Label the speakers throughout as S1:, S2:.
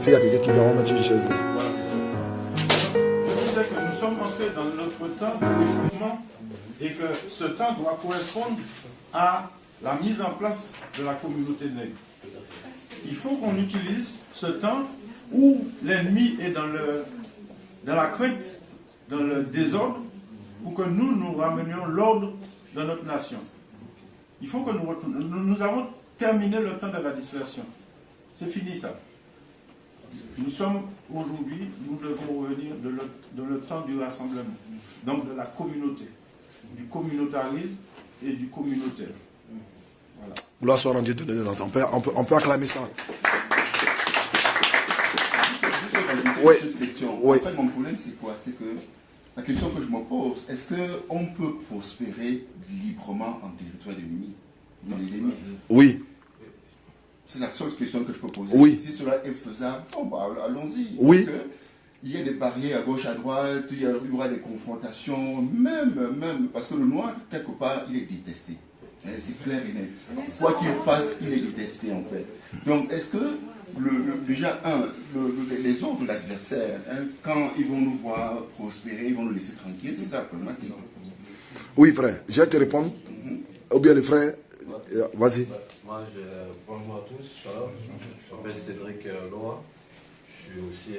S1: S'il y a quelqu'un qui vient, on va mettre une chaise.
S2: Je disais que nous sommes entrés dans notre temps de réchauffement et que ce temps doit correspondre à la mise en place de la communauté nègre. Il faut qu'on utilise ce temps où l'ennemi est dans la crainte, dans le désordre, pour que nous ramenions l'ordre dans notre nation. Il faut que nous retournions. Nous avons terminé le temps de la dispersion. C'est fini ça. Nous sommes aujourd'hui, nous devons revenir dans le temps du rassemblement, donc de la communauté, du communautarisme et du communautaire. Voilà.
S1: Gloire soit rendue de Dieu. On peut acclamer ça.
S3: Oui. Oui. En fait, mon problème, c'est quoi? C'est que la question que je me pose, est-ce qu'on peut prospérer librement en territoire ennemi, dans l'ennemi?
S1: Oui.
S3: C'est la seule question que je peux poser.
S1: Oui.
S3: Si cela est faisable, bon, bah, allons-y.
S1: Oui.
S3: Parce que il y a des barrières à gauche, à droite, il y aura des confrontations, même, parce que le noir, quelque part, il est détesté. C'est clair et net. Quoi qu'il fasse, il est détesté, en fait. Donc, est-ce que, déjà, les autres, l'adversaire, quand ils vont nous voir prospérer, ils vont nous laisser tranquilles, c'est ça la problématique.
S1: Oui, frère, je vais te répondre. Ou bien, le frère, vas-y.
S4: Bonjour à tous, je m'appelle Cédric Loa. Je suis aussi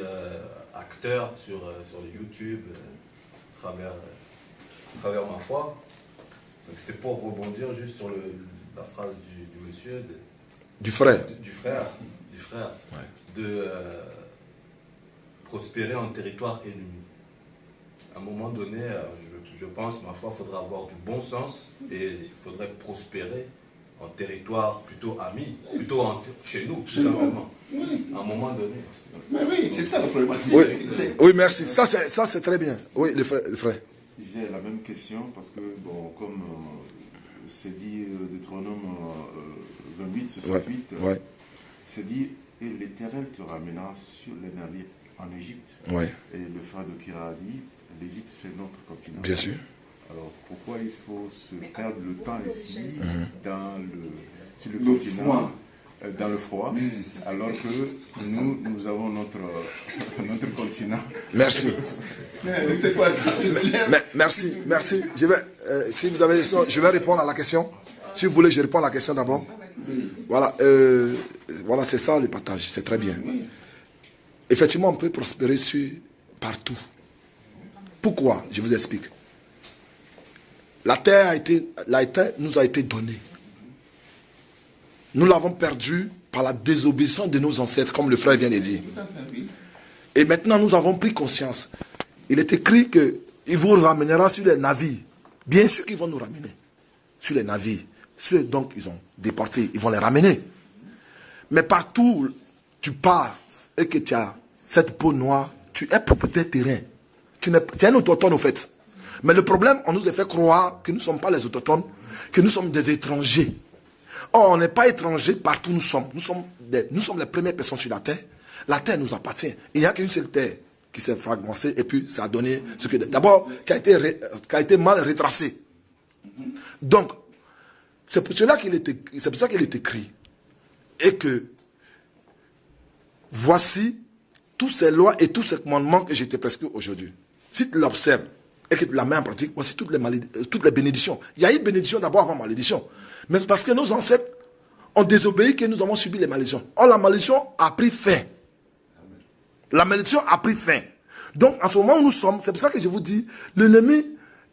S4: acteur sur les YouTube à travers ma foi. Donc c'était pour rebondir juste sur la phrase du monsieur.
S1: Du frère.
S4: Du frère. Ouais. De prospérer en territoire ennemi. À un moment donné, je pense, ma foi, il faudra avoir du bon sens et il faudrait prospérer en territoire plutôt ami, plutôt chez nous, tout simplement. Oui. À un moment donné.
S3: Mais oui, c'est ça le problème.
S1: Oui, merci. Ça, c'est très bien. Oui, le frère.
S5: J'ai la même question parce que, bon, comme c'est dit Deutéronome 28, 68, c'est dit, et l'Éternel te ramènera sur les navires en Égypte. Ouais. Et le frère de Kira a dit, l'Égypte c'est notre continent.
S1: Bien sûr.
S5: Alors pourquoi il faut se perdre le temps ici, sur le continent, dans le froid, alors que nous avons notre continent.
S1: Merci. Merci. Je vais, si vous avez je vais répondre à la question. Si vous voulez, je réponds à la question d'abord. Voilà, voilà, c'est ça le partage, c'est très bien. Effectivement, on peut prospérer partout. Pourquoi? Je vous explique. La terre nous a été donnée. Nous l'avons perdue par la désobéissance de nos ancêtres, comme le frère vient de dire. Et maintenant, nous avons pris conscience. Il est écrit qu'il vous ramènera sur les navires. Bien sûr qu'ils vont nous ramener sur les navires. Ceux donc ils ont déportés, ils vont les ramener. Mais partout, tu passes et que tu as cette peau noire, tu es propriétaire terrain. Tu es un autochtone au fait. Mais le problème, on nous a fait croire que nous ne sommes pas les autochtones, que nous sommes des étrangers. Or, on n'est pas étrangers partout où nous sommes. Nous sommes les premières personnes sur la terre. La terre nous appartient. Il n'y a qu'une seule terre qui s'est fragmentée et puis ça a donné ce que... D'abord, qui a été mal retracée. Donc, c'est pour cela qu'il est écrit. Et que, voici toutes ces lois et tous ces commandements que je t'ai prescrits aujourd'hui. Si tu l'observes et que tu la mets en pratique, voici toutes les bénédictions. Il y a une bénédiction d'abord avant malédiction. Mais parce que nos ancêtres ont désobéi que nous avons subi les malédictions. Or, la malédiction a pris fin. La malédiction a pris fin. Donc, en ce moment où nous sommes, c'est pour ça que je vous dis, l'ennemi,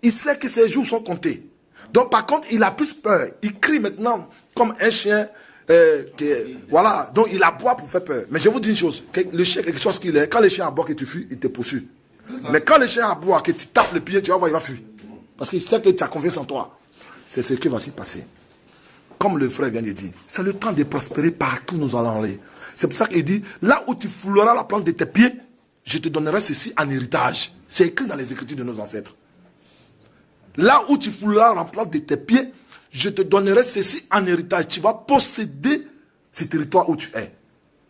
S1: il sait que ses jours sont comptés. Donc, par contre, il a plus peur. Il crie maintenant comme un chien. Voilà. Donc, il aboie pour faire peur. Mais je vous dis une chose. Le chien, quelque chose qu'il est, quand le chien aboie que tu fuis, il te poursuit. Mais quand le chien aboie, que tu tapes le pied, tu vas voir, il va fuir. Parce qu'il sait que tu as confiance en toi. C'est ce qui va s'y passer. Comme le frère vient de dire, c'est le temps de prospérer partout où nous allons aller. C'est pour ça qu'il dit, là où tu fouleras la plante de tes pieds, je te donnerai ceci en héritage. C'est écrit dans les écritures de nos ancêtres. Là où tu fouleras la plante de tes pieds, je te donnerai ceci en héritage. Tu vas posséder ce territoire où tu es.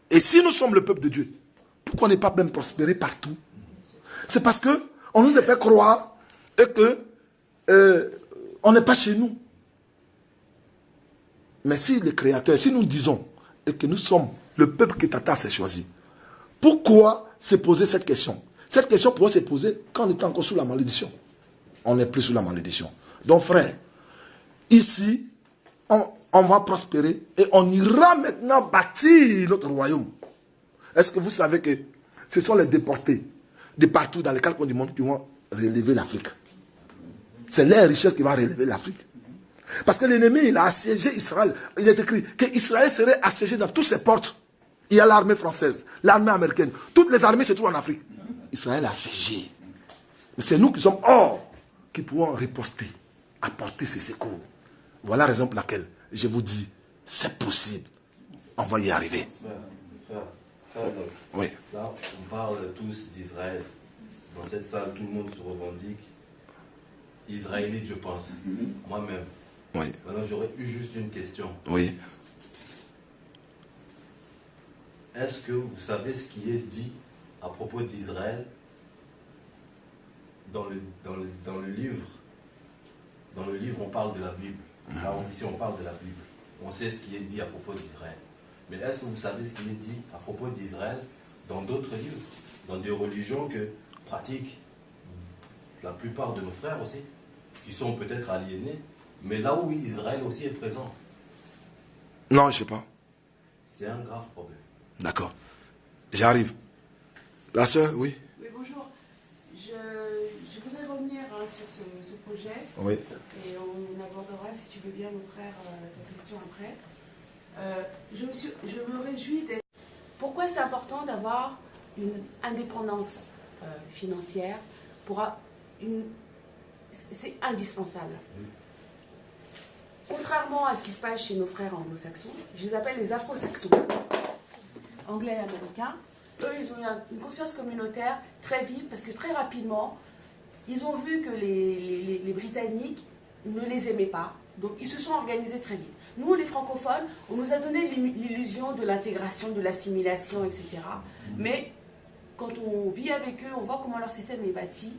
S1: Et si nous sommes le peuple de Dieu, pourquoi ne pas même prospérer partout? C'est parce que on nous a fait croire et que on n'est pas chez nous. Mais si le Créateur, si nous disons et que nous sommes le peuple que Tata s'est choisi, Pourquoi se poser cette question? Cette question pourrait se poser quand on était encore sous la malédiction. On n'est plus sous la malédiction. Donc frère, ici, on va prospérer et on ira maintenant bâtir notre royaume. Est-ce que vous savez que ce sont les déportés de partout dans les quatre coins du monde qui vont relever l'Afrique? C'est leur richesse qui va relever l'Afrique. Parce que l'ennemi, il a assiégé Israël. Il est écrit qu'Israël serait assiégé dans toutes ses portes. Il y a l'armée française, l'armée américaine. Toutes les armées se trouvent en Afrique. Israël est assiégé. Mais c'est nous qui sommes hors qui pouvons riposter, apporter ces secours. Voilà la raison pour laquelle je vous dis, c'est possible. On va y arriver.
S4: Frère,
S1: oui.
S4: Là, on parle tous d'Israël. Dans cette salle, tout le monde se revendique israélite, je pense. Moi-même.
S1: Oui.
S4: Maintenant, j'aurais eu juste une question.
S1: Oui.
S4: Est-ce que vous savez ce qui est dit à propos d'Israël dans le livre? Dans le livre, on parle de la Bible. Là, ici, on parle de la Bible. On sait ce qui est dit à propos d'Israël. Mais est-ce que vous savez ce qui est dit à propos d'Israël dans d'autres livres, dans des religions que pratiquent la plupart de nos frères aussi, qui sont peut-être aliénés, mais là où Israël aussi est présent?
S1: Non, je ne sais pas.
S4: C'est un grave problème.
S1: D'accord. J'arrive. La sœur, oui.
S6: Oui, bonjour. Je voudrais revenir sur ce projet.
S1: Oui.
S6: Et on abordera, si tu veux bien, mon frère, ta question après. Je me réjouis d'être... Pourquoi c'est important d'avoir une indépendance financière c'est indispensable. Contrairement à ce qui se passe chez nos frères anglo-saxons, je les appelle les afro-saxons, anglais et américains. Eux, ils ont eu une conscience communautaire très vive parce que très rapidement, ils ont vu que les Britanniques ne les aimaient pas. Donc, ils se sont organisés très vite. Nous, les francophones, on nous a donné l'illusion de l'intégration, de l'assimilation, etc. Mais quand on vit avec eux, on voit comment leur système est bâti.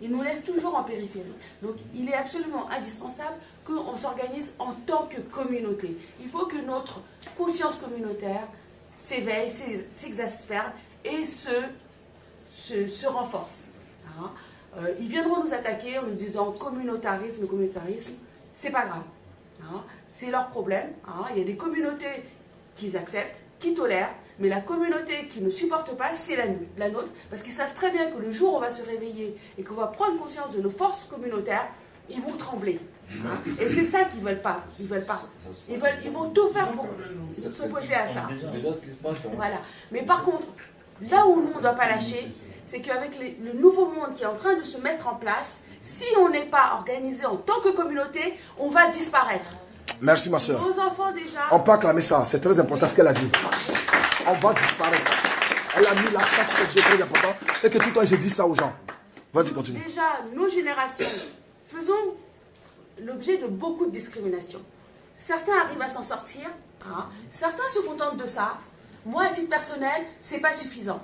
S6: Ils nous laissent toujours en périphérie. Donc, il est absolument indispensable qu'on s'organise en tant que communauté. Il faut que notre conscience communautaire s'éveille, s'exaspère et se renforce. Hein? Ils viendront nous attaquer en nous disant communautarisme, c'est pas grave. Hein? C'est leur problème. Hein? Il y a des communautés qu'ils acceptent, qui tolèrent, mais la communauté qui ne supporte pas, c'est la nôtre, parce qu'ils savent très bien que le jour où on va se réveiller et qu'on va prendre conscience de nos forces communautaires, ils vont trembler. Hein? Et c'est ça qu'ils ne veulent pas. Ils veulent pas. Ils vont tout faire pour s'opposer à ça.
S4: Déjà ce qui se passe. Hein.
S6: Voilà. Mais par contre, là où nous, on ne doit pas lâcher, c'est qu'avec le nouveau monde qui est en train de se mettre en place, si on n'est pas organisé en tant que communauté, on va disparaître.
S1: Merci ma soeur.
S6: Nos enfants déjà...
S1: On peut acclamer ça, c'est très important ce qu'elle a dit. On va disparaître. Elle a mis l'accent sur quelque chose de très important et que tout le temps je dis ça aux gens. Vas-y, continue.
S6: Déjà, nos générations faisons l'objet de beaucoup de discrimination. Certains arrivent à s'en sortir, hein. Certains se contentent de ça. Moi, à titre personnel, c'est pas suffisant.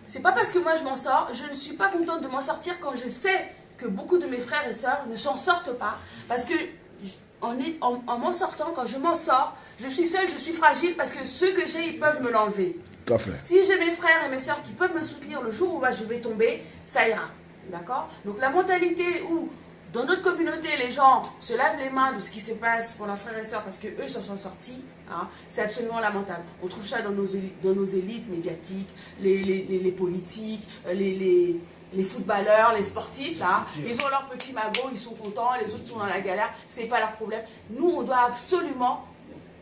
S6: C'est pas parce que moi je m'en sors, je ne suis pas contente de m'en sortir quand je sais que beaucoup de mes frères et sœurs ne s'en sortent pas. Parce que en m'en sortant, quand je m'en sors, je suis seule, je suis fragile parce que ceux que j'ai, ils peuvent me l'enlever.
S1: Tout à fait.
S6: Si j'ai mes frères et mes sœurs qui peuvent me soutenir le jour où je vais tomber, ça ira. D'accord? Donc la mentalité où, dans notre communauté, les gens se lavent les mains de ce qui se passe pour leurs frères et sœurs parce qu'eux s'en sont sortis, hein, c'est absolument lamentable. On trouve ça dans nos élites médiatiques, les politiques, les footballeurs, les sportifs, là, ils ont leur petit magot, ils sont contents, les autres sont dans la galère, c'est pas leur problème. Nous, on doit absolument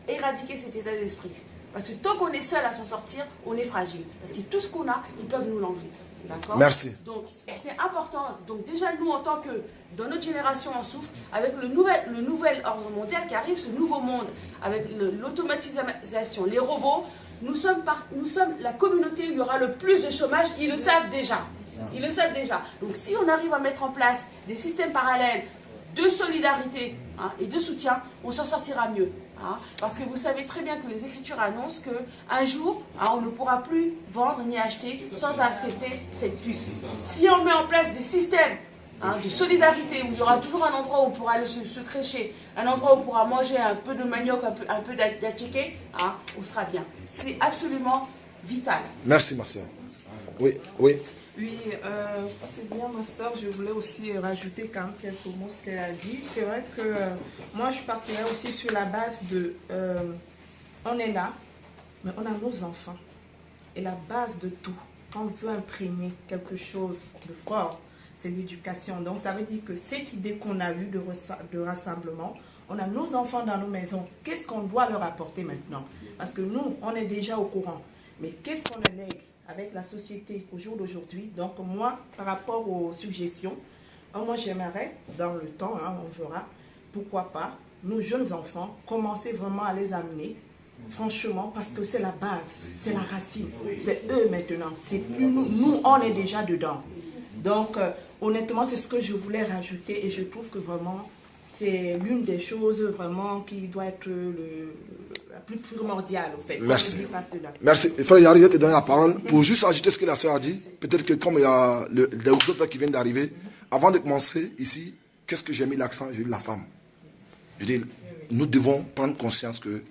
S6: éradiquer cet état d'esprit. Parce que tant qu'on est seul à s'en sortir, on est fragile. Parce que tout ce qu'on a, ils peuvent nous l'enlever. D'accord?
S1: Merci.
S6: Donc, c'est important. Donc, déjà, nous, en tant que, dans notre génération, on souffre, avec le nouvel ordre mondial qui arrive, ce nouveau monde, avec l'automatisation, les robots, nous sommes la communauté où il y aura le plus de chômage, ils le savent déjà. Ils le savent déjà. Donc, si on arrive à mettre en place des systèmes parallèles de solidarité, hein, et de soutien, on s'en sortira mieux. Hein, parce que vous savez très bien que les Écritures annoncent qu'un jour, hein, on ne pourra plus vendre ni acheter sans accepter cette puce. Si on met en place des systèmes, hein, de solidarité, où il y aura toujours un endroit où on pourra aller se crécher, un endroit où on pourra manger un peu de manioc, un peu d'attiqué, hein, on sera bien. C'est absolument vital.
S1: Merci ma soeur. Oui, oui.
S7: Oui, c'est bien ma soeur, je voulais aussi rajouter quand même quelques mots ce qu'elle a dit. C'est vrai que moi je partirais aussi sur la base de on est là, mais on a nos enfants. Et la base de tout, quand on veut imprégner quelque chose de fort, c'est l'éducation. Donc ça veut dire que cette idée qu'on a eue de rassemblement, on a nos enfants dans nos maisons. Qu'est-ce qu'on doit leur apporter maintenant? Parce que nous, on est déjà au courant. Mais qu'est-ce qu'on lègue avec la société au jour d'aujourd'hui? Donc moi, par rapport aux suggestions, moi j'aimerais, dans le temps, on verra, pourquoi pas, nos jeunes enfants, commencer vraiment à les amener, franchement, parce que c'est la base, c'est la racine, c'est eux maintenant, c'est plus nous, nous on est déjà dedans. Donc honnêtement, c'est ce que je voulais rajouter et je trouve que vraiment, c'est l'une des choses vraiment qui doit être la plus primordiale au fait.
S1: Merci. Merci. Frère Yari, je vais te donner la parole pour juste ajouter ce que la soeur a dit. Peut-être que comme il y a les autres frères qui viennent d'arriver, avant de commencer ici, qu'est-ce que j'ai mis l'accent? J'ai dit la femme. Je dis, nous devons prendre conscience que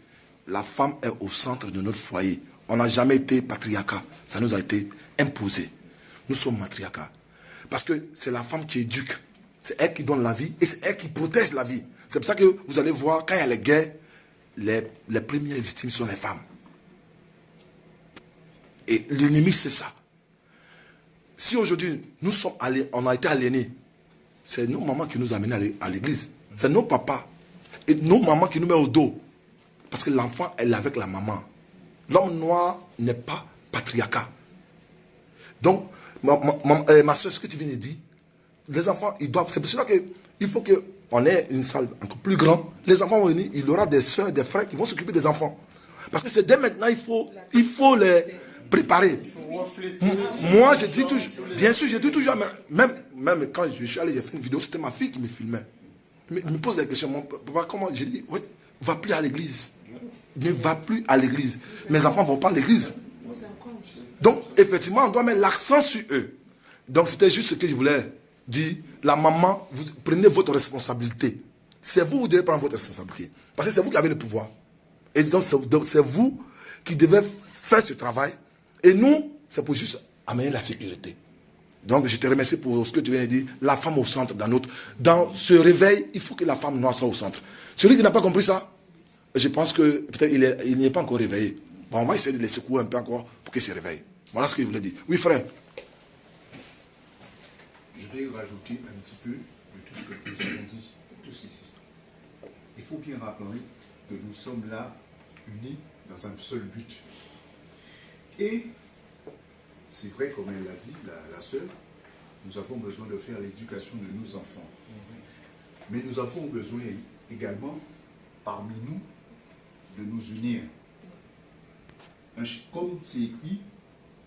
S1: la femme est au centre de notre foyer. On n'a jamais été patriarcat. Ça nous a été imposé. Nous sommes matriarcat. Parce que c'est la femme qui éduque. C'est elle qui donne la vie et c'est elle qui protège la vie. C'est pour ça que vous allez voir, quand il y a les guerres, les premières victimes sont les femmes. Et l'ennemi, c'est ça. Si aujourd'hui, on a été aliénés, c'est nos mamans qui nous amènent à l'église. C'est nos papas et nos mamans qui nous mettent au dos. Parce que l'enfant, elle est avec la maman. L'homme noir n'est pas patriarcat. Donc, ma soeur, ce que tu viens de dire, les enfants, ils doivent... C'est pour cela qu'il faut qu'on ait une salle encore plus grande. Les enfants vont venir, il y aura des soeurs, des frères qui vont s'occuper des enfants. Parce que c'est dès maintenant, il faut les préparer. Moi, je dis toujours... Bien sûr, je dis toujours... Même quand je suis allé, j'ai fait une vidéo, c'était ma fille qui me filmait. Il me pose des questions. Mon papa, comment? J'ai dit, oui, ne va plus à l'église. Ne va plus à l'église. Mes enfants ne vont pas à l'église. Donc, effectivement, on doit mettre l'accent sur eux. Donc, c'était juste ce que je voulais dire. La maman, vous prenez votre responsabilité. C'est vous, vous devez prendre votre responsabilité. Parce que c'est vous qui avez le pouvoir. Et donc, c'est vous qui devez faire ce travail. Et nous, c'est pour juste amener la sécurité. Donc, je te remercie pour ce que tu viens de dire. La femme au centre dans ce réveil, il faut que la femme noire soit au centre. Celui qui n'a pas compris ça, je pense que peut-être il n'est pas encore réveillé. Bon, on va essayer de les secouer un peu encore pour qu'il se réveille. Voilà ce que je voulais dire. Oui, frère.
S8: Je vais rajouter un petit peu de tout ce que nous avons dit tous ici. Il faut bien rappeler que nous sommes là, unis dans un seul but. Et c'est vrai, comme elle l'a dit, la sœur, nous avons besoin de faire l'éducation de nos enfants. Mais nous avons besoin également, parmi nous, de nous unir. Comme c'est écrit,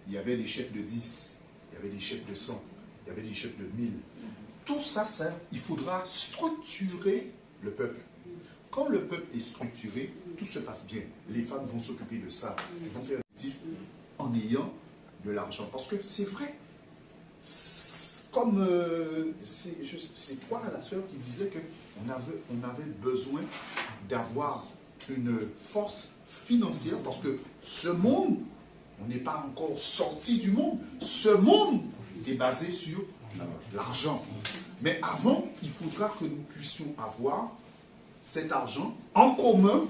S8: il y avait des chefs de 10, il y avait des chefs de 100, il y avait des chefs de 1000. Tout ça, il faudra structurer le peuple. Quand le peuple est structuré, tout se passe bien. Les femmes vont s'occuper de ça. Elles vont faire l'actif en ayant de l'argent. Parce que c'est vrai. Comme c'est toi, la sœur, qui disait qu'on avait besoin d'avoir une force financière. Parce que ce monde, on n'est pas encore sorti du monde. Ce monde est basé sur l'argent. Mais avant, il faudra que nous puissions avoir cet argent en commun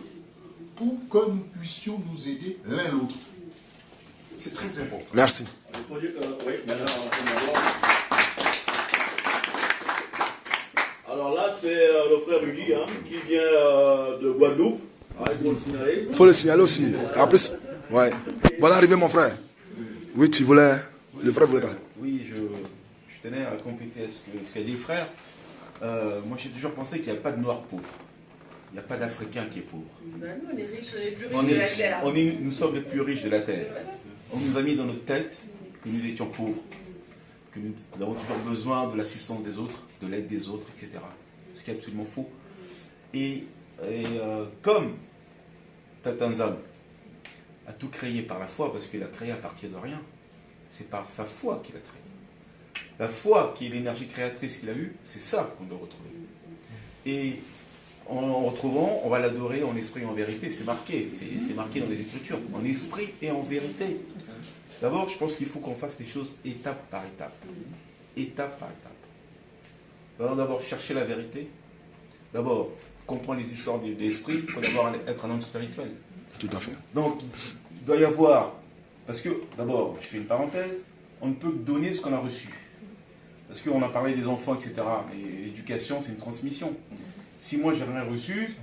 S8: pour que nous puissions nous aider l'un l'autre. C'est très important.
S1: Merci.
S9: Il faut dire que, oui, maintenant, alors là, c'est le frère Rudy qui vient de Guadeloupe. Ah, il faut le signaler.
S1: Il faut le signaler aussi. En plus, ouais. Bonne arrivée, mon frère. Oui, tu voulais. Le frère voulait parler.
S10: Oui, je tenais à compléter ce qu'a dit le frère. Moi, j'ai toujours pensé qu'il n'y a pas de noir pauvre. Il n'y a pas d'Africain qui est pauvre.
S6: Ben, nous, on est riches, les plus riches de la terre.
S10: Nous sommes les plus riches de la terre. On nous a mis dans notre tête que nous étions pauvres, que nous avons toujours besoin de l'assistance des autres, de l'aide des autres, etc. Ce qui est absolument faux. Et comme Tatanzam a tout créé par la foi, parce qu'il a créé à partir de rien, c'est par sa foi qu'il a créé. La foi qui est l'énergie créatrice qu'il a eue, c'est ça qu'on doit retrouver. Et en retrouvant, on va l'adorer en esprit et en vérité, c'est marqué dans les Écritures, en esprit et en vérité. D'abord, je pense qu'il faut qu'on fasse les choses étape par étape. Étape par étape. Alors d'abord, chercher la vérité. D'abord, comprendre les histoires de l'esprit. Il faut d'abord être un homme spirituel.
S1: Tout à fait.
S10: Donc, il doit y avoir... Parce que, d'abord, je fais une parenthèse, on ne peut que donner ce qu'on a reçu. Parce qu'on a parlé des enfants, etc. Mais l'éducation, c'est une transmission. Si moi, j'ai rien reçu,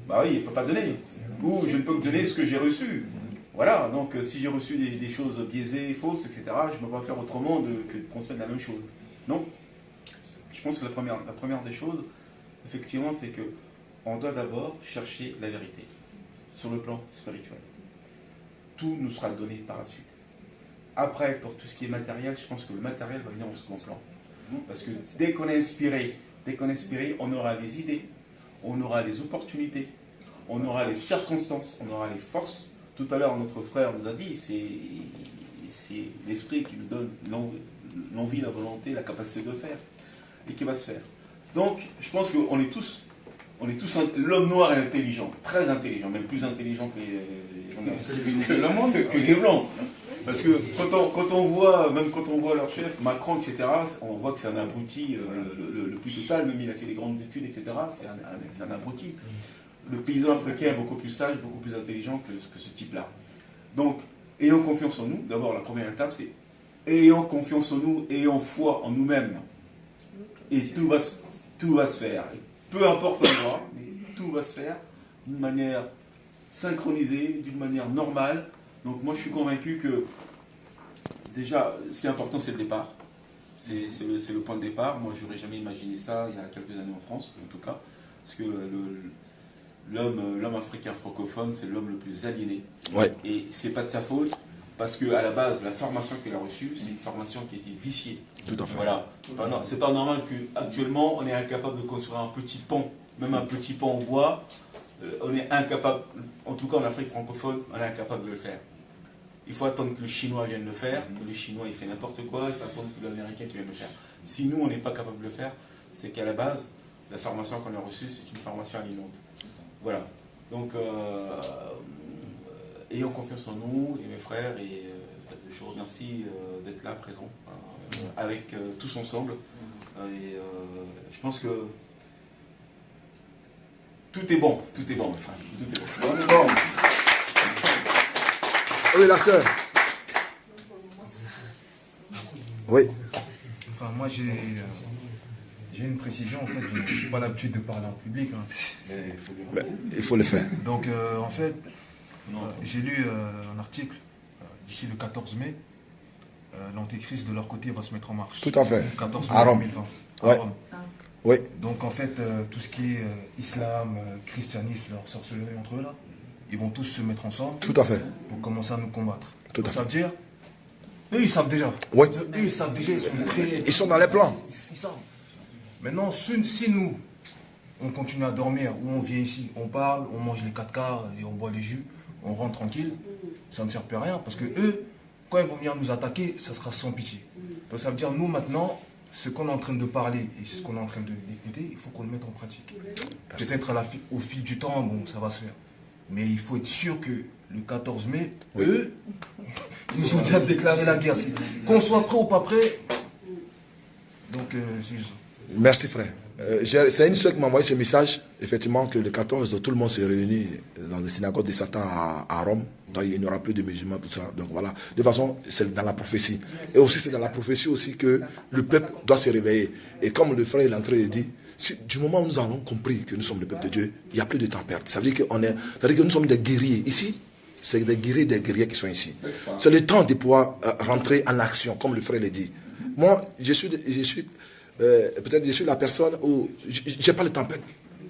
S10: bah oui, il ne peut pas donner. Ou je ne peux que donner ce que j'ai reçu. Voilà, donc si j'ai reçu des choses biaisées, fausses, etc., je ne peux pas faire autrement que de transmettre la même chose. Donc, je pense que la première des choses, effectivement, c'est qu'on doit d'abord chercher la vérité sur le plan spirituel. Tout nous sera donné par la suite. Après, pour tout ce qui est matériel, je pense que le matériel va venir au second plan. Parce que dès qu'on est inspiré, on aura les idées, on aura les opportunités, on aura les circonstances, on aura les forces. Tout à l'heure, notre frère nous a dit, c'est l'esprit qui nous donne l'envie, la volonté, la capacité de le faire, et qui va se faire. Donc, je pense qu'on est tous, l'homme noir est intelligent, très intelligent, même plus intelligent que les blancs. Parce que quand on voit leur chef, Macron, etc., on voit que c'est un abruti, le plus total, même il a fait des grandes études, etc., c'est un abruti. Le paysan africain est beaucoup plus sage, beaucoup plus intelligent que ce type-là. Donc, ayons confiance en nous. D'abord, la première étape, c'est ayons confiance en nous, ayons foi en nous-mêmes. Et tout va se faire. Et peu importe l'endroit, mais tout va se faire d'une manière synchronisée, d'une manière normale. Donc moi, je suis convaincu que, déjà, ce qui est important, c'est le départ. C'est le point de départ. Moi, je n'aurais jamais imaginé ça il y a quelques années en France, en tout cas. Parce que l'homme africain francophone, c'est l'homme le plus aliéné.
S1: Ouais.
S10: Et c'est pas de sa faute, parce qu'à la base, la formation qu'il a reçue, c'est une formation qui a été viciée.
S1: Tout à fait.
S10: Voilà. C'est pas normal qu'actuellement, on est incapable de construire un petit pont, même un petit pont en bois. On est incapable, en tout cas en Afrique francophone, on est incapable de le faire. Il faut attendre que le Chinois vienne le faire, que le Chinois il fait n'importe quoi, il faut attendre que l'Américain vienne le faire. Si nous, on n'est pas capable de le faire, c'est qu'à la base, la formation qu'on a reçue, c'est une formation aliénante. Voilà. Donc, ayons confiance en nous et mes frères, et je vous remercie d'être là, présent, avec tous ensemble. Et je pense que tout est bon, mes frères. Tout est bon.
S1: Oui, la sœur. Oui.
S11: Enfin, moi, j'ai une précision. En fait, je n'ai pas l'habitude de parler en public. Hein.
S1: Mais il faut le faire.
S11: Donc, en fait, j'ai lu un article. D'ici le 14 mai, l'antéchrist de leur côté va se mettre en marche.
S1: Tout à fait.
S11: 14 mai
S1: À Rome.
S11: 2020.
S1: Ouais.
S11: À Rome.
S1: Oui.
S11: Donc, en fait, tout ce qui est islam, christianisme, leur sorcellerie entre eux, là, ils vont tous se mettre ensemble.
S1: Tout à fait.
S11: Pour commencer à nous combattre.
S1: Tout à fait.
S11: Ça veut dire, eux, ils savent déjà.
S1: Oui.
S11: Eux, ils savent déjà, ils sont prêts.
S1: Ils sont dans les plans.
S11: Ils savent. Maintenant, si nous, on continue à dormir, ou on vient ici, on parle, on mange les 4 quarts et on boit les jus, on rentre tranquille, ça ne sert plus à rien. Parce que eux, quand ils vont venir nous attaquer, ça sera sans pitié. Donc ça veut dire, nous maintenant, ce qu'on est en train de parler et ce qu'on est en train d'écouter, il faut qu'on le mette en pratique. Peut-être au fil du temps, bon, ça va se faire. Mais il faut être sûr que le 14 mai, eux, ils nous ont déjà déclaré la guerre. Qu'on soit prêt ou pas prêt. Donc, c'est juste ça.
S1: Merci frère. C'est une seule qui m'a envoyé ce message, effectivement, que le 14, tout le monde se réunit dans les synagogues de Satan à Rome. Donc il n'y aura plus de musulmans, tout ça. Donc voilà. De toute façon, c'est dans la prophétie. Et aussi, c'est dans la prophétie aussi que le peuple doit se réveiller. Et comme le frère est en train de dire, du moment où nous avons compris que nous sommes le peuple de Dieu, il n'y a plus de temps à perdre. Ça veut dire que nous sommes des guerriers. Ici, c'est des guerriers qui sont ici. C'est le temps de pouvoir rentrer en action, comme le frère l'a dit. Moi, peut-être je suis la personne où je n'ai pas le temps à perdre.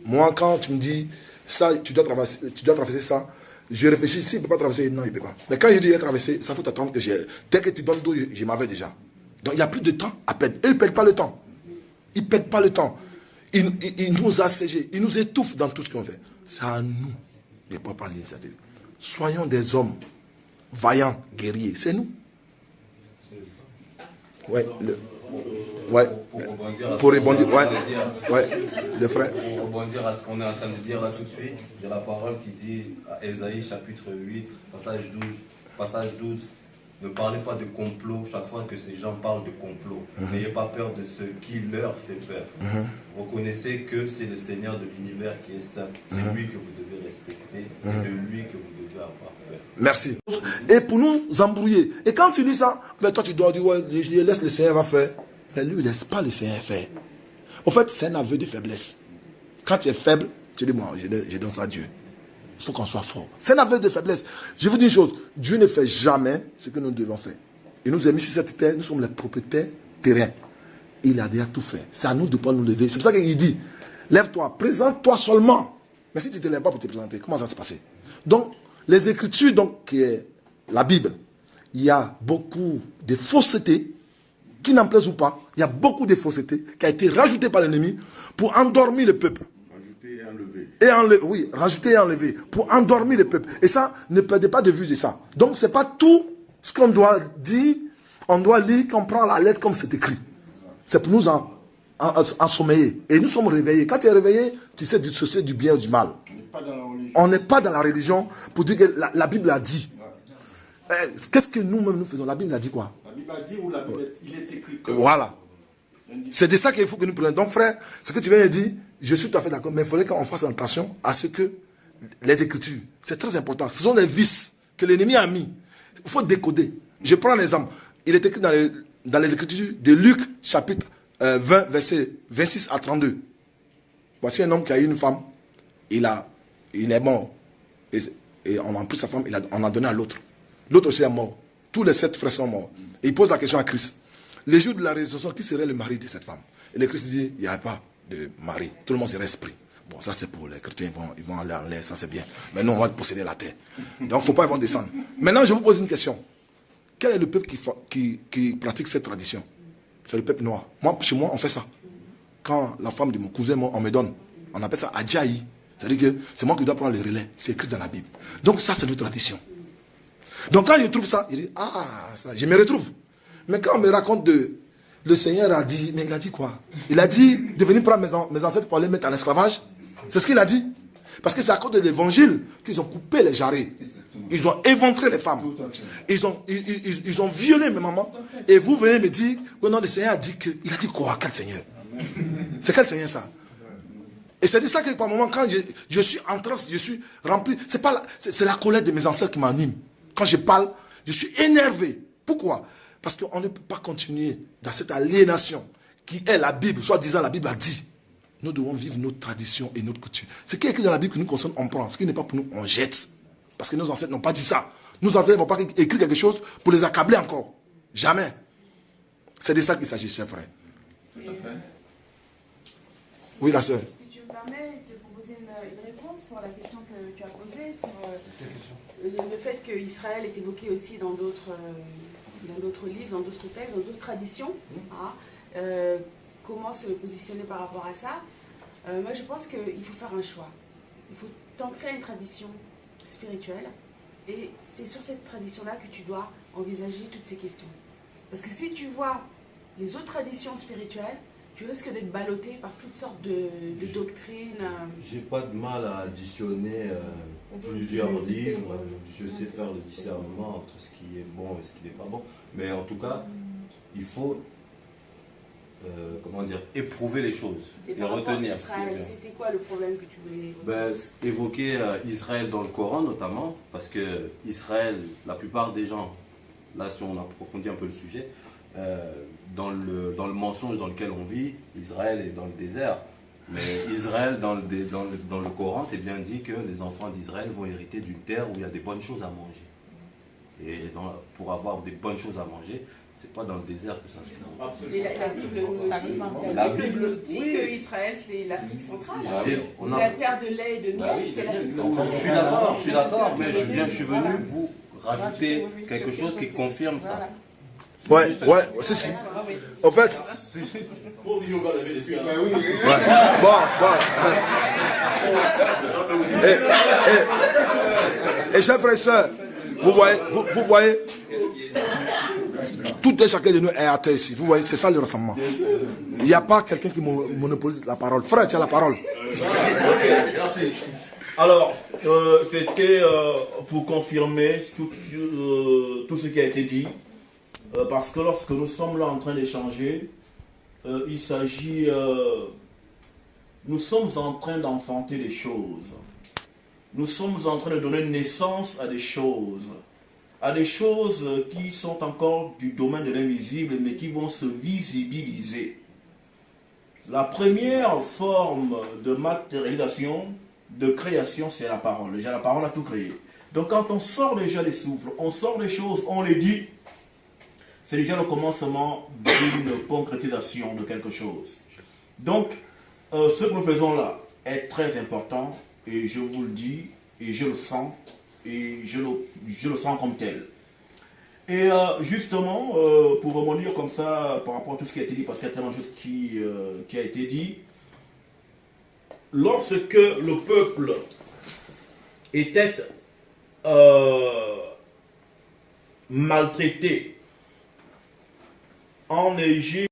S1: Moi, quand tu me dis ça, tu dois traverser ça, je réfléchis, s'il ne peut pas traverser, non, il ne peut pas. Mais quand je dis traverser, ça faut attendre que dès que tu donnes d'eau, je m'avais déjà. Donc il n'y a plus de temps à perdre. Eux, ils ne perdent pas le temps. Ils ne perdent pas le temps. Ils nous assiègent, ils nous étouffent dans tout ce qu'on fait. C'est à nous de ne pas prendre l'initiative. Soyons des hommes vaillants, guerriers. C'est nous. Ouais. Pour rebondir, le frère.
S4: Pour rebondir à ce qu'on est en train de dire là tout de suite, il y a la parole qui dit à Ésaïe chapitre 8, passage 12. Ne parlez pas de complot chaque fois que ces gens parlent de complot. N'ayez pas peur de ce qui leur fait peur. Reconnaissez que c'est le Seigneur de l'univers qui est saint. C'est lui que vous devez respecter. C'est de lui que vous devez avoir peur.
S1: Merci. Et pour nous embrouiller. Et quand tu dis ça, ben toi tu dois dire, ouais, laisse le Seigneur va faire. Mais lui, il ne laisse pas le Seigneur faire. En fait, c'est un aveu de faiblesse. Quand tu es faible, tu dis, moi, je donne ça à Dieu. Il faut qu'on soit fort. C'est un aveu de faiblesse. Je vous dis une chose, Dieu ne fait jamais ce que nous devons faire. Il nous a mis sur cette terre, nous sommes les propriétaires terrain. Il a déjà tout fait. C'est à nous de ne pas nous lever. C'est pour ça qu'il dit, lève-toi, présente-toi seulement. Mais si tu ne te lèves pas pour te présenter, comment ça va se passer? Donc, les Écritures, donc, qui est la Bible, il y a beaucoup de faussetés, qui n'en plaisent ou pas. Il y a beaucoup de faussetés qui a été rajoutées par l'ennemi pour endormir le peuple.
S5: Rajouter et enlever.
S1: Oui, rajouter et enlever pour endormir le peuple. Et ça, ne perdez pas de vue de ça. Donc, ce n'est pas tout ce qu'on doit dire, on doit lire, qu'on prend la lettre comme c'est écrit. C'est pour nous ensommeiller. Et nous sommes réveillés. Quand tu es réveillé, tu sais dissocier du bien ou du mal. On n'est pas dans la religion pour dire que la Bible a dit. Qu'est-ce que nous-mêmes nous faisons? La Bible a dit quoi?
S2: La Bible a dit ou la Bible, il est écrit.
S1: Voilà. C'est de ça qu'il faut que nous prenions. Donc frère, ce que tu viens de dire, je suis tout à fait d'accord, mais il faudrait qu'on fasse attention à ce que les Écritures, c'est très important. Ce sont des vices que l'ennemi a mis. Il faut décoder. Je prends un exemple. Il est écrit dans les Écritures de Luc, chapitre 20, versets 26 à 32. Voici un homme qui a eu une femme, il est mort. Et on a pris sa femme, on a donné à l'autre. L'autre aussi est mort. Tous les 7 frères sont morts. Et il pose la question à Christ. Les jours de la résurrection, qui serait le mari de cette femme? Et le Christ dit, il n'y a pas de mari. Tout le monde serait esprit. Bon, ça c'est pour les chrétiens, ils vont aller en l'air, ça c'est bien. Mais nous, on va posséder la terre. Donc, il ne faut pas, ils vont descendre. Maintenant, je vous pose une question. Quel est le peuple qui pratique cette tradition? C'est le peuple noir. Moi, chez moi, on fait ça. Quand la femme de mon cousin, on me donne, on appelle ça adjaï. C'est-à-dire que c'est moi qui dois prendre le relais. C'est écrit dans la Bible. Donc ça, c'est notre tradition. Donc quand je trouve ça, je dis, ah, ça, je me retrouve. Mais quand on me raconte le Seigneur a dit, mais il a dit quoi? Il a dit de venir prendre mes ancêtres pour les mettre en esclavage. C'est ce qu'il a dit. Parce que c'est à cause de l'évangile qu'ils ont coupé les jarrets. Ils ont éventré les femmes. Ils ont violé mes mamans. Et vous venez me dire, oh non, le Seigneur a dit que... Il a dit quoi? Quel Seigneur? C'est quel Seigneur ça? Et c'est de ça que par moment, quand je suis en transe, je suis rempli, c'est la colère de mes ancêtres qui m'anime. Quand je parle, je suis énervé. Pourquoi? Parce qu'on ne peut pas continuer dans cette aliénation qui est la Bible. Soit disant la Bible a dit. Nous devons vivre notre tradition et notre coutume. Ce qui est écrit dans la Bible que nous consommons, on prend. Ce qui n'est pas pour nous, on jette. Parce que nos ancêtres n'ont pas dit ça. Nos ancêtres ne vont pas écrire quelque chose pour les accabler encore. Jamais. C'est de ça qu'il s'agit, chers frères. Oui, la sœur.
S6: De te proposer une réponse pour la question que tu as posée sur le fait qu'Israël est évoqué aussi dans d'autres livres, dans d'autres textes, dans d'autres traditions. Comment se positionner par rapport à ça? Moi, je pense qu'il faut faire un choix. Il faut t'ancrer une tradition spirituelle et c'est sur cette tradition-là que tu dois envisager toutes ces questions. Parce que si tu vois les autres traditions spirituelles, tu risques d'être ballotté par toutes sortes de doctrines.
S4: J'ai pas de mal à additionner plusieurs livres. Je sais faire le discernement entre ce qui est bon et ce qui n'est pas bon. Mais en tout cas, il faut éprouver les choses et retenir.
S6: C'était quoi le problème que tu voulais
S4: évoquer Israël dans le Coran notamment, parce que Israël, la plupart des gens, là si on approfondit un peu le sujet, dans le mensonge dans lequel on vit, Israël est dans le désert. Mais Israël, dans le Coran, c'est bien dit que les enfants d'Israël vont hériter d'une terre où il y a des bonnes choses à manger. Et pour avoir des bonnes choses à manger, c'est pas dans le désert que ça se trouve.
S6: Et la Bible nous dit que Israël, c'est l'Afrique centrale. La terre de lait et de miel, c'est l'Afrique centrale.
S4: Je suis d'accord, mais je suis venu vous rajouter quelque chose qui confirme ça.
S1: Ouais, c'est si. En fait. Bon. Et chers frères et sœurs, vous voyez, tout et chacun de nous est à terre ici. Vous voyez, c'est ça le rassemblement. Il n'y a pas quelqu'un qui monopolise la parole. Frère, tu as la parole.
S2: Merci. Alors,
S9: c'était pour confirmer tout ce qui a été dit. Parce que lorsque nous sommes là en train d'échanger, il s'agit... nous sommes en train d'enfanter des choses. Nous sommes en train de donner naissance à des choses qui sont encore du domaine de l'invisible, mais qui vont se visibiliser. La première forme de matérialisation, de création, c'est la parole. Déjà, la parole a tout créé. Donc, quand on sort déjà des souffles, on sort des choses, on les dit, c'est déjà le commencement d'une concrétisation de quelque chose. Donc, ce que nous faisons là est très important, et je vous le dis, et je le sens, et je le sens comme tel. Et justement, pour rebondir comme ça par rapport à tout ce qui a été dit, parce qu'il y a tellement de choses qui a été dit, lorsque le peuple était maltraité en Égypte,